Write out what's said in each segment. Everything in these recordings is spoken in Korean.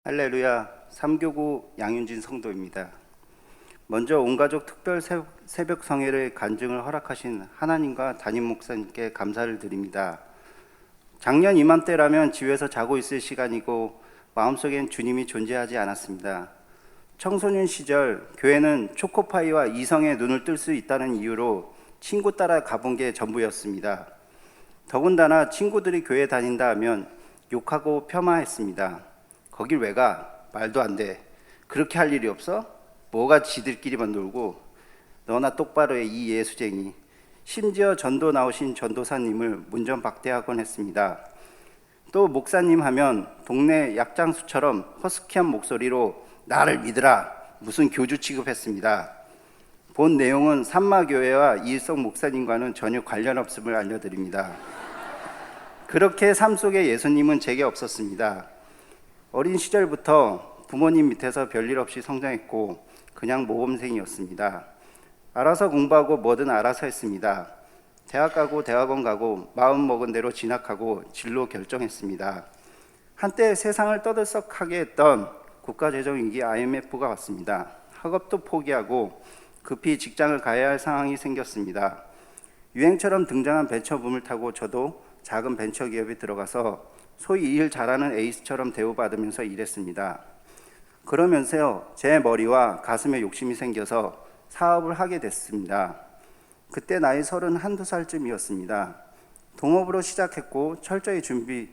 할렐루야, 삼교구 양윤진 성도입니다. 먼저 온가족 특별 새벽 성회를 간증을 허락하신 하나님과 담임 목사님께 감사를 드립니다. 작년 이맘때라면 집에서 자고 있을 시간이고 마음속엔 주님이 존재하지 않았습니다. 청소년 시절 교회는 초코파이와 이성의 눈을 뜰 수 있다는 이유로 친구 따라 가본 게 전부였습니다. 더군다나 친구들이 교회 다닌다 하면 욕하고 폄하했습니다. 거길 왜 가? 말도 안 돼. 그렇게 할 일이 없어? 뭐가 지들끼리만 놀고. 너나 똑바로 해, 이 예수쟁이. 심지어 전도 나오신 전도사님을 문전박대하곤 했습니다. 또 목사님 하면 동네 약장수처럼 허스키한 목소리로 나를 믿으라, 무슨 교주 취급했습니다. 본 내용은 산마교회와 이일성 목사님과는 전혀 관련 없음을 알려드립니다. 그렇게 삶 속에 예수님은 제게 없었습니다. 어린 시절부터 부모님 밑에서 별일 없이 성장했고 그냥 모범생이었습니다. 알아서 공부하고 뭐든 알아서 했습니다. 대학 가고 대학원 가고 마음 먹은 대로 진학하고 진로 결정했습니다. 한때 세상을 떠들썩하게 했던 국가재정위기 IMF가 왔습니다. 학업도 포기하고 급히 직장을 가야 할 상황이 생겼습니다. 유행처럼 등장한 벤처붐을 타고 저도 작은 벤처기업에 들어가서 소위 일 잘하는 에이스처럼 대우받으면서 일했습니다. 그러면서요, 제 머리와 가슴에 욕심이 생겨서 사업을 하게 됐습니다. 그때 나이 31~2살쯤이었습니다. 동업으로 시작했고 철저히 준비해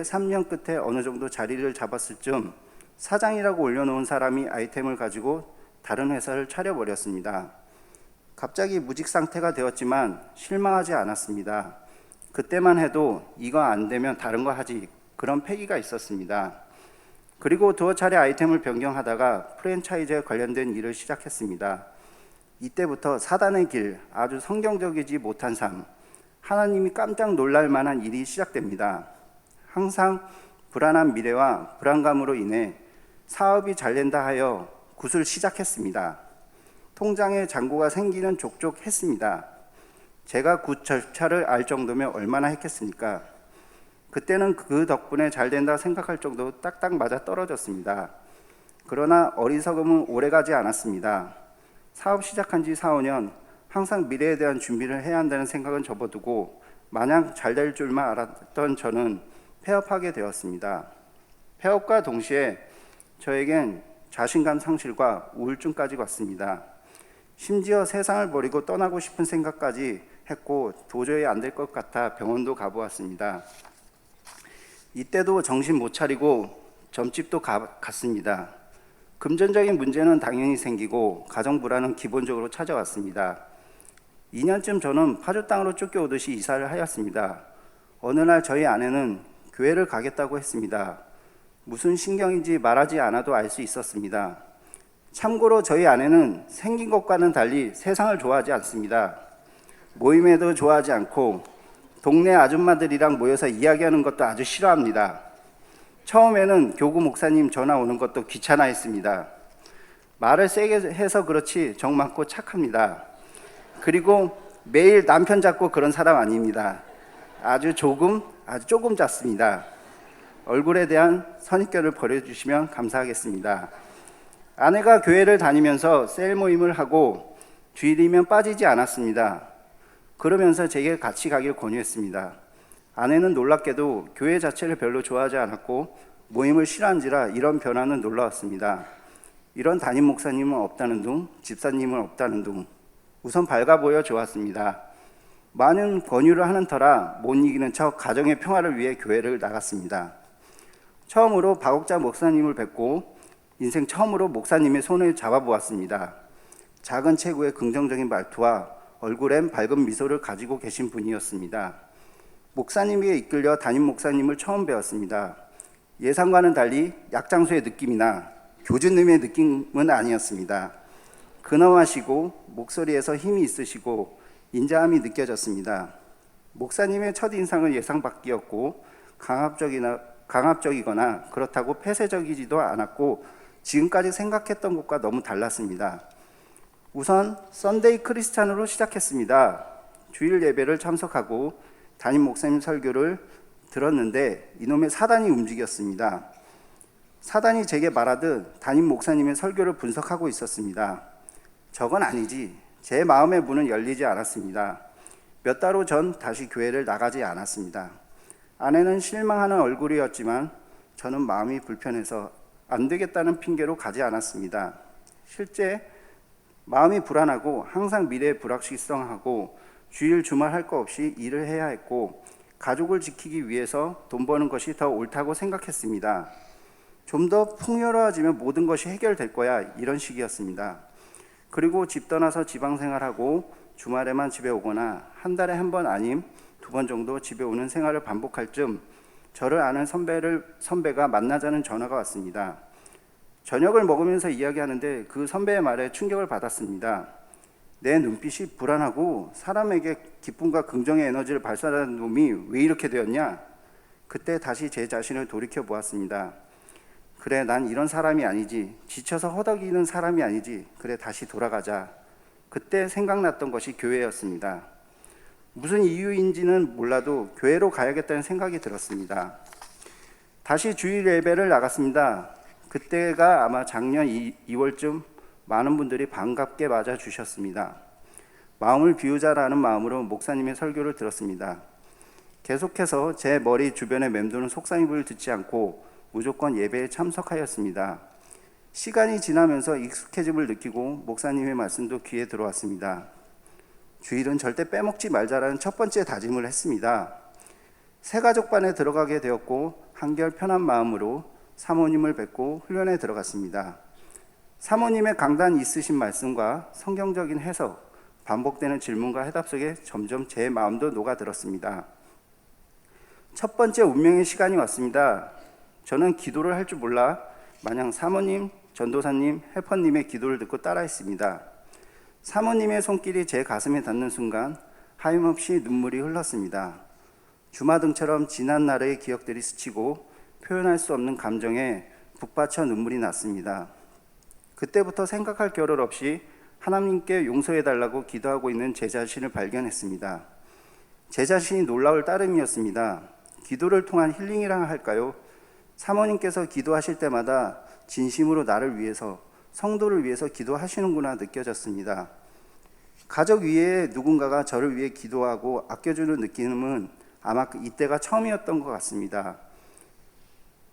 3년 끝에 어느 정도 자리를 잡았을 쯤 사장이라고 올려놓은 사람이 아이템을 가지고 다른 회사를 차려버렸습니다. 갑자기 무직 상태가 되었지만 실망하지 않았습니다. 그때만 해도 이거 안 되면 다른 거 하지, 그런 패기가 있었습니다. 그리고 두어 차례 아이템을 변경하다가 프랜차이즈에 관련된 일을 시작했습니다. 이때부터 사단의 길, 아주 성경적이지 못한 삶, 하나님이 깜짝 놀랄 만한 일이 시작됩니다. 항상 불안한 미래와 불안감으로 인해 사업이 잘 된다 하여 굿을 시작했습니다. 통장에 잔고가 생기는 족족했습니다. 제가 굿 절차를 알 정도면 얼마나 했겠습니까? 그때는 그 덕분에 잘 된다 생각할 정도로 딱딱 맞아 떨어졌습니다. 그러나 어리석음은 오래가지 않았습니다. 사업 시작한 지 4~5년, 항상 미래에 대한 준비를 해야 한다는 생각은 접어두고 마냥 잘 될 줄만 알았던 저는 폐업하게 되었습니다. 폐업과 동시에 저에겐 자신감 상실과 우울증까지 왔습니다. 심지어 세상을 버리고 떠나고 싶은 생각까지 했고 도저히 안 될 것 같아 병원도 가보았습니다. 이때도 정신 못 차리고 점집도 갔습니다. 금전적인 문제는 당연히 생기고 가정 불안은 기본적으로 찾아왔습니다. 2년쯤 저는 파주 땅으로 쫓겨오듯이 이사를 하였습니다. 어느 날 저희 아내는 교회를 가겠다고 했습니다. 무슨 신경인지 말하지 않아도 알 수 있었습니다. 참고로 저희 아내는 생긴 것과는 달리 세상을 좋아하지 않습니다. 모임에도 좋아하지 않고 동네 아줌마들이랑 모여서 이야기하는 것도 아주 싫어합니다. 처음에는 교구 목사님 전화 오는 것도 귀찮아했습니다. 말을 세게 해서 그렇지 정 많고 착합니다. 그리고 매일 남편 잡고 그런 사람 아닙니다. 아주 조금 잡습니다. 얼굴에 대한 선입견을 버려주시면 감사하겠습니다. 아내가 교회를 다니면서 셀 모임을 하고 주일이면 빠지지 않았습니다. 그러면서 제게 같이 가길 권유했습니다. 아내는 놀랍게도 교회 자체를 별로 좋아하지 않았고 모임을 싫어한지라 이런 변화는 놀라웠습니다. 이런 담임 목사님은 없다는 둥, 집사님은 없다는 둥. 우선 밝아 보여 좋았습니다. 많은 권유를 하는 터라 못 이기는 척 가정의 평화를 위해 교회를 나갔습니다. 처음으로 박옥자 목사님을 뵙고 인생 처음으로 목사님의 손을 잡아보았습니다. 작은 체구의 긍정적인 말투와 얼굴엔 밝은 미소를 가지고 계신 분이었습니다. 목사님에게 이끌려 담임 목사님을 처음 배웠습니다. 예상과는 달리 약장수의 느낌이나 교주님의 느낌은 아니었습니다. 근엄하시고 목소리에서 힘이 있으시고 인자함이 느껴졌습니다. 목사님의 첫인상은 예상 밖이었고 강압적이거나 그렇다고 폐쇄적이지도 않았고 지금까지 생각했던 것과 너무 달랐습니다. 우선 썬데이 크리스찬으로 시작했습니다. 주일 예배를 참석하고 담임 목사님 설교를 들었는데 이놈의 사단이 움직였습니다. 사단이 제게 말하듯 담임 목사님의 설교를 분석하고 있었습니다. 저건 아니지. 제 마음의 문은 열리지 않았습니다. 몇 달 후 전 다시 교회를 나가지 않았습니다. 아내는 실망하는 얼굴이었지만 저는 마음이 불편해서 안 되겠다는 핑계로 가지 않았습니다. 실제 마음이 불안하고 항상 미래에 불확실성하고 주일 주말 할 거 없이 일을 해야 했고 가족을 지키기 위해서 돈 버는 것이 더 옳다고 생각했습니다. 좀 더 풍요로워지면 모든 것이 해결될 거야, 이런 식이었습니다. 그리고 집 떠나서 지방생활하고 주말에만 집에 오거나 한 달에 한 번 아님 2번 정도 집에 오는 생활을 반복할 즈음 저를 아는 선배가 만나자는 전화가 왔습니다. 저녁을 먹으면서 이야기하는데 그 선배의 말에 충격을 받았습니다. 내 눈빛이 불안하고 사람에게 기쁨과 긍정의 에너지를 발산하는 놈이 왜 이렇게 되었냐? 그때 다시 제 자신을 돌이켜 보았습니다. 그래, 난 이런 사람이 아니지. 지쳐서 허덕이는 사람이 아니지. 그래, 다시 돌아가자. 그때 생각났던 것이 교회였습니다. 무슨 이유인지는 몰라도 교회로 가야겠다는 생각이 들었습니다. 다시 주일 예배를 나갔습니다. 그때가 아마 작년 2월쯤 많은 분들이 반갑게 맞아주셨습니다. 마음을 비우자라는 마음으로 목사님의 설교를 들었습니다. 계속해서 제 머리 주변에 맴도는 속상임을 듣지 않고 무조건 예배에 참석하였습니다. 시간이 지나면서 익숙해짐을 느끼고 목사님의 말씀도 귀에 들어왔습니다. 주일은 절대 빼먹지 말자라는 첫 번째 다짐을 했습니다. 새가족반에 들어가게 되었고 한결 편한 마음으로 사모님을 뵙고 훈련에 들어갔습니다. 사모님의 강단 있으신 말씀과 성경적인 해석, 반복되는 질문과 해답 속에 점점 제 마음도 녹아들었습니다. 첫 번째 운명의 시간이 왔습니다. 저는 기도를 할 줄 몰라 마냥 사모님, 전도사님, 헬퍼님의 기도를 듣고 따라했습니다. 사모님의 손길이 제 가슴에 닿는 순간 하염없이 눈물이 흘렀습니다. 주마등처럼 지난 날의 기억들이 스치고 표현할 수 없는 감정에 북받쳐 눈물이 났습니다. 그때부터 생각할 겨를 없이 하나님께 용서해달라고 기도하고 있는 제 자신을 발견했습니다. 제 자신이 놀라울 따름이었습니다. 기도를 통한 힐링이라 할까요? 사모님께서 기도하실 때마다 진심으로 나를 위해서, 성도를 위해서 기도하시는구나 느껴졌습니다. 가족 위에 누군가가 저를 위해 기도하고 아껴주는 느낌은 아마 이때가 처음이었던 것 같습니다.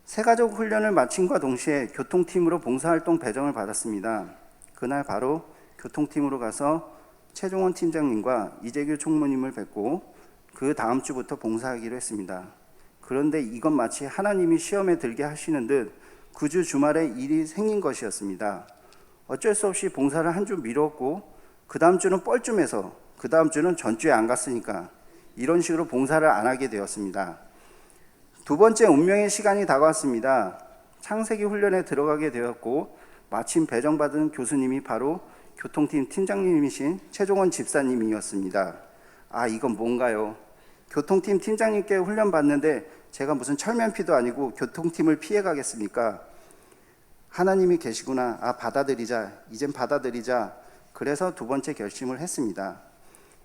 새가족 훈련을 마침과 동시에 교통팀으로 봉사활동 배정을 받았습니다. 그날 바로 교통팀으로 가서 최종원 팀장님과 이재규 총무님을 뵙고 그 다음 주부터 봉사하기로 했습니다. 그런데 이건 마치 하나님이 시험에 들게 하시는 듯 그 주 주말에 일이 생긴 것이었습니다. 어쩔 수 없이 봉사를 한 주 미뤘고 그 다음 주는 뻘쭘해서 그 다음 주는 전주에 안 갔으니까 이런 식으로 봉사를 안 하게 되었습니다. 두 번째 운명의 시간이 다가왔습니다. 창세기 훈련에 들어가게 되었고 마침 배정받은 교수님이 바로 교통팀 팀장님이신 최종원 집사님이었습니다. 아, 이건 뭔가요? 교통팀 팀장님께 훈련 받는데 제가 무슨 철면피도 아니고 교통팀을 피해 가겠습니까? 하나님이 계시구나. 아, 받아들이자. 이젠 받아들이자. 그래서 두 번째 결심을 했습니다.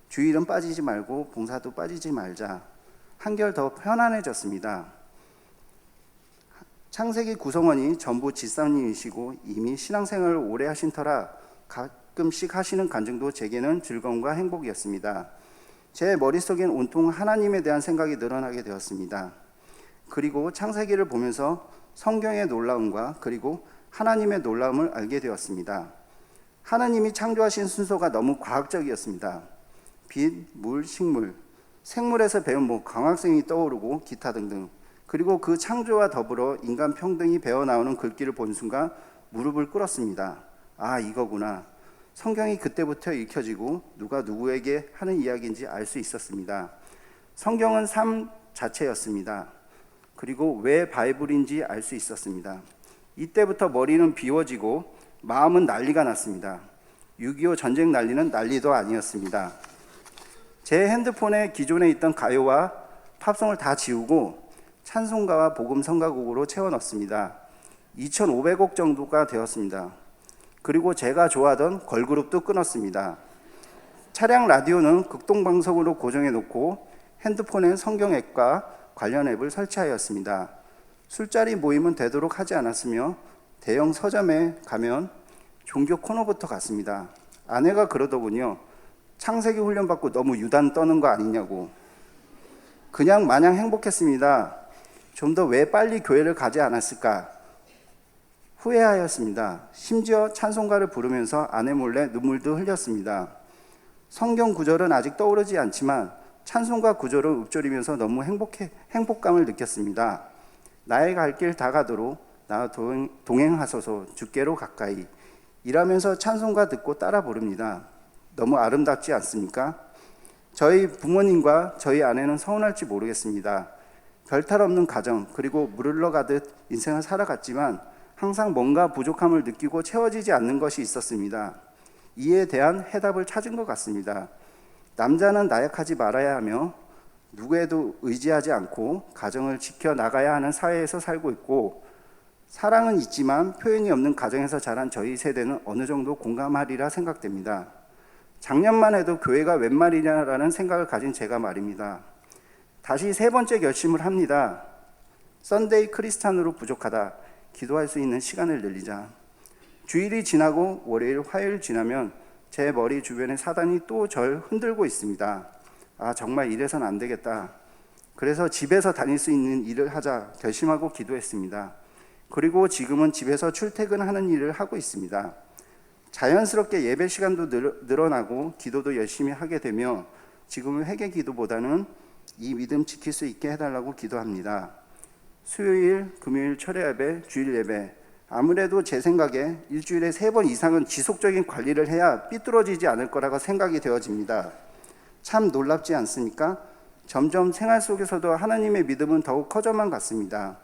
주일은 빠지지 말고 봉사도 빠지지 말자. 한결 더 편안해졌습니다. 창세기 구성원이 전부 집사님이시고 이미 신앙생활을 오래 하신 터라 가끔씩 하시는 간증도 제게는 즐거움과 행복이었습니다. 제 머릿속엔 온통 하나님에 대한 생각이 늘어나게 되었습니다. 그리고 창세기를 보면서 성경의 놀라움과 그리고 하나님의 놀라움을 알게 되었습니다. 하나님이 창조하신 순서가 너무 과학적이었습니다. 빛, 물, 식물, 생물에서 배운 광학성이 떠오르고 기타 등등, 그리고 그 창조와 더불어 인간 평등이 배어나오는 글귀를 본 순간 무릎을 꿇었습니다. 아, 이거구나. 성경이 그때부터 읽혀지고 누가 누구에게 하는 이야기인지 알 수 있었습니다. 성경은 삶 자체였습니다. 그리고 왜 바이블인지 알 수 있었습니다. 이때부터 머리는 비워지고 마음은 난리가 났습니다. 6.25 전쟁 난리는 난리도 아니었습니다. 제 핸드폰에 기존에 있던 가요와 팝송을 다 지우고 찬송가와 복음 성가곡으로 채워 넣었습니다. 2,500곡 정도가 되었습니다. 그리고 제가 좋아하던 걸그룹도 끊었습니다. 차량 라디오는 극동방송으로 고정해 놓고 핸드폰엔 성경 앱과 관련 앱을 설치하였습니다. 술자리 모임은 되도록 하지 않았으며 대형 서점에 가면 종교 코너부터 갔습니다. 아내가 그러더군요. 창세기 훈련 받고 너무 유단 떠는 거 아니냐고. 그냥 마냥 행복했습니다. 좀 더 왜 빨리 교회를 가지 않았을까 후회하였습니다. 심지어 찬송가를 부르면서 아내 몰래 눈물도 흘렸습니다. 성경 구절은 아직 떠오르지 않지만 찬송가 구절을 읊조리면서 너무 행복감을 느꼈습니다. 나의 갈 길 다 가도록 나와 동행하소서 주께로 가까이 이라면서 찬송가 듣고 따라 부릅니다. 너무 아름답지 않습니까? 저희 부모님과 저희 아내는 서운할지 모르겠습니다. 별탈 없는 가정 그리고 물 흘러가듯 인생을 살아갔지만 항상 뭔가 부족함을 느끼고 채워지지 않는 것이 있었습니다. 이에 대한 해답을 찾은 것 같습니다. 남자는 나약하지 말아야 하며 누구에도 의지하지 않고 가정을 지켜나가야 하는 사회에서 살고 있고 사랑은 있지만 표현이 없는 가정에서 자란 저희 세대는 어느 정도 공감하리라 생각됩니다. 작년만 해도 교회가 웬 말이냐라는 생각을 가진 제가 말입니다. 다시 세 번째 결심을 합니다. 썬데이 크리스찬으로 부족하다. 기도할 수 있는 시간을 늘리자. 주일이 지나고 월요일, 화요일 지나면 제 머리 주변에 사단이 또 절 흔들고 있습니다. 아, 정말 이래선 안 되겠다. 그래서 집에서 다닐 수 있는 일을 하자 결심하고 기도했습니다. 그리고 지금은 집에서 출퇴근하는 일을 하고 있습니다. 자연스럽게 예배 시간도 늘어나고 기도도 열심히 하게 되며 지금은 회개 기도보다는 이 믿음 지킬 수 있게 해달라고 기도합니다. 수요일, 금요일 철야 예배, 주일 예배 아무래도 제 생각에 일주일에 3번 이상은 지속적인 관리를 해야 삐뚤어지지 않을 거라고 생각이 되어집니다. 참 놀랍지 않습니까? 점점 생활 속에서도 하나님의 믿음은 더욱 커져만 갔습니다.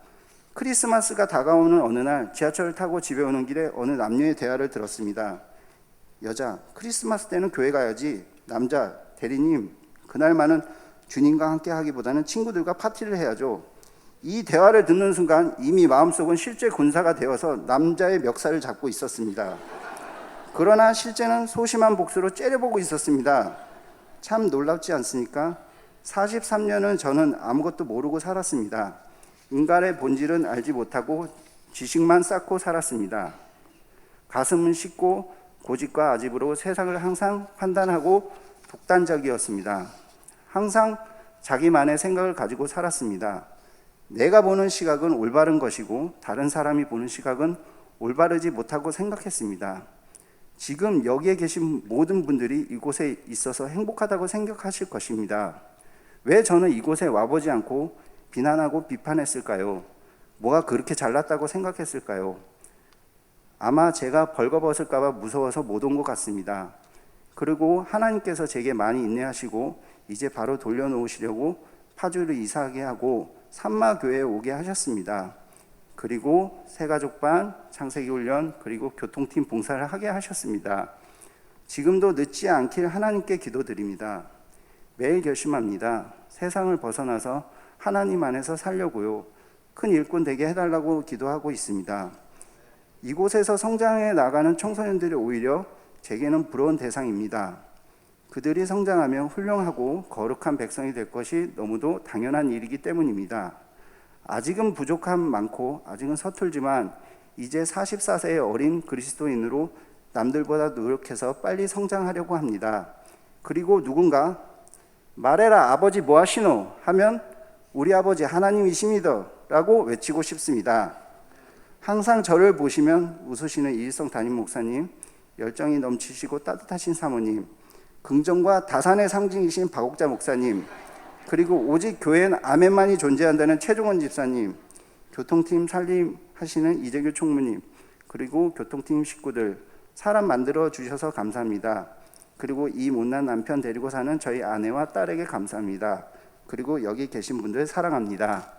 크리스마스가 다가오는 어느 날 지하철을 타고 집에 오는 길에 어느 남녀의 대화를 들었습니다. 여자, 크리스마스 때는 교회 가야지. 남자, 대리님, 그날만은 주님과 함께 하기보다는 친구들과 파티를 해야죠. 이 대화를 듣는 순간 이미 마음속은 실제 군사가 되어서 남자의 멱살을 잡고 있었습니다. 그러나 실제는 소심한 복수로 째려보고 있었습니다. 참 놀랍지 않습니까? 43년은 저는 아무것도 모르고 살았습니다. 인간의 본질은 알지 못하고 지식만 쌓고 살았습니다. 가슴은 씻고 고집과 아집으로 세상을 항상 판단하고 독단적이었습니다. 항상 자기만의 생각을 가지고 살았습니다. 내가 보는 시각은 올바른 것이고 다른 사람이 보는 시각은 올바르지 못하고 생각했습니다. 지금 여기에 계신 모든 분들이 이곳에 있어서 행복하다고 생각하실 것입니다. 왜 저는 이곳에 와보지 않고 비난하고 비판했을까요? 뭐가 그렇게 잘났다고 생각했을까요? 아마 제가 벌거벗을까 봐 무서워서 못 온 것 같습니다. 그리고 하나님께서 제게 많이 인내하시고 이제 바로 돌려놓으시려고 파주를 이사하게 하고 산마교회에 오게 하셨습니다. 그리고 새가족반, 창세기훈련, 그리고 교통팀 봉사를 하게 하셨습니다. 지금도 늦지 않길 하나님께 기도드립니다. 매일 결심합니다. 세상을 벗어나서 하나님 안에서 살려고요. 큰 일꾼 되게 해달라고 기도하고 있습니다. 이곳에서 성장해 나가는 청소년들이 오히려 제게는 부러운 대상입니다. 그들이 성장하면 훌륭하고 거룩한 백성이 될 것이 너무도 당연한 일이기 때문입니다. 아직은 부족함 많고 아직은 서툴지만 이제 44세의 어린 그리스도인으로 남들보다 노력해서 빨리 성장하려고 합니다. 그리고 누군가 말해라 아버지 뭐 하시노 하면 우리 아버지 하나님이십니다 라고 외치고 싶습니다. 항상 저를 보시면 웃으시는 이일성 담임 목사님, 열정이 넘치시고 따뜻하신 사모님, 긍정과 다산의 상징이신 박옥자 목사님, 그리고 오직 교회엔 아멘만이 존재한다는 최종원 집사님, 교통팀 살림하시는 이재규 총무님, 그리고 교통팀 식구들, 사람 만들어 주셔서 감사합니다. 그리고 이 못난 남편 데리고 사는 저희 아내와 딸에게 감사합니다. 그리고 여기 계신 분들 사랑합니다.